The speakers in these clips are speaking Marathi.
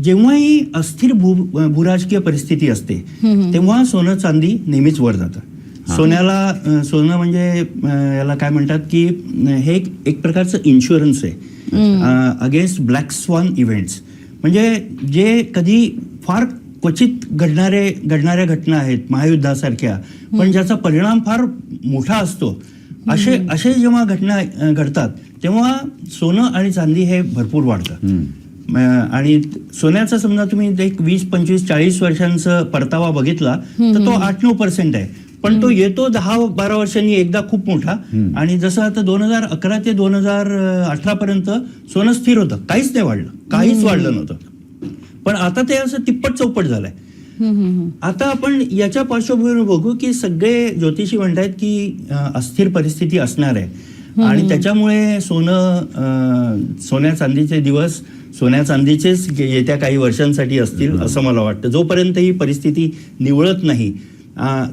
जेव्हाही अस्थिर भूराजकीय परिस्थिती असते तेव्हा सोनं चांदी नेहमीच वर जातं. सोनं म्हणजे याला काय म्हणतात की हे एक प्रकारचं इन्शुरन्स आहे अगेन्स्ट ब्लॅक स्वान इव्हेंट्स. म्हणजे जे कधी फार क्वचित घडणाऱ्या घटना आहेत महायुद्धासारख्या, पण ज्याचा परिणाम फार मोठा असतो, असे जेव्हा घटना घडतात तेव्हा सोनं आणि चांदी हे भरपूर वाढतं. आणि सोन्याचा समजा तुम्ही एक 20, 25, 40 वर्षांचा परतावा बघितला तर तो 8-9% आहे, पण तो येतो 10-12 वर्षांनी एकदा खूप मोठा. आणि जसं आता 2011 ते 2018 पर्यंत सोनं स्थिर होतं, काहीच नाही वाढलं, काहीच वाढलं नव्हतं. पण आता ते असं तिप्पट चौपट झालंय. आता आपण याच्या पार्श्वभूमीवर बघू की सगळे ज्योतिषी म्हणतात की अस्थिर परिस्थिती असणार आहे आणि त्याच्यामुळे सोन्या चांदीचे दिवस सोन्या चांदीचेच येत्या काही वर्षांसाठी असतील असं मला वाटतं, जोपर्यंत ही परिस्थिती निवळत नाही.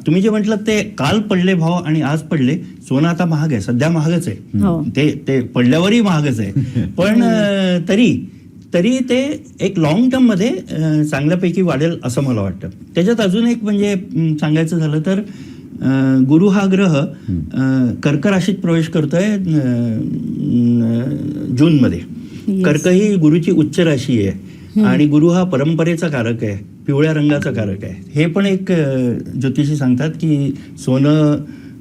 तुम्ही जे म्हटलं ते काल पडले भाव आणि आज पडले. सोनं आता महाग आहे, सध्या महागच आहे, ते पडल्यावरही महागच आहे, पण तरी ते एक लॉंग टर्म मध्ये चांगल्यापैकी वाढेल असं मला वाटतं. त्याच्यात अजून एक म्हणजे सांगायचं झालं तर गुरु हा ग्रह कर्क राशीत प्रवेश करतोय जून मध्ये. कर्क ही गुरुची उच्च राशी आहे आणि गुरु हा परंपरेचा कारक आहे, पिवळ्या रंगाचा कारक आहे. हे पण एक ज्योतिषी सांगतात की सोनं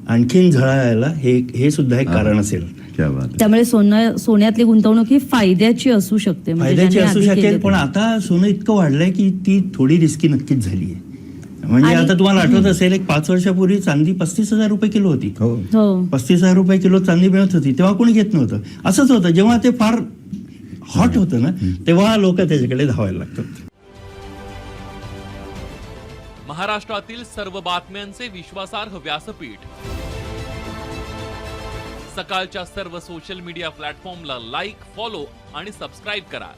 आणखीन झळायला हे सुद्धा एक कारण असेल. त्यामुळे सोन्यातली गुंतवणूक ही फायद्याची असू शकते, फायद्याची असू शकेल. पण आता सोनं इतकं वाढलंय की ती थोडी रिस्की नक्कीच झाली आहे. म्हणजे आता तुम्हाला आठवत असेल एक 5 वर्षापूर्वी चांदी 35,000 रुपये किलो होती. 35,000 रुपये किलो चांदी मिळत होती, तेव्हा कोणी घेत नव्हतं. असंच होतं, जेव्हा ते फार हॉट होतं ना तेव्हा लोक त्याच्याकडे धावायला लागतात. महाराष्ट्रातील सर्व बातम्यांचे विश्वासार्ह व्यासपीठ, सकाळच्या सर्व सोशल मीडिया प्लॅटफॉर्मला लाईक, फॉलो आणि सबस्क्राईब करा.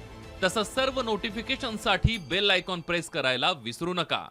तसंच सर्व नोटिफिकेशनसाठी बेल आयकॉन प्रेस करायला विसरू नका.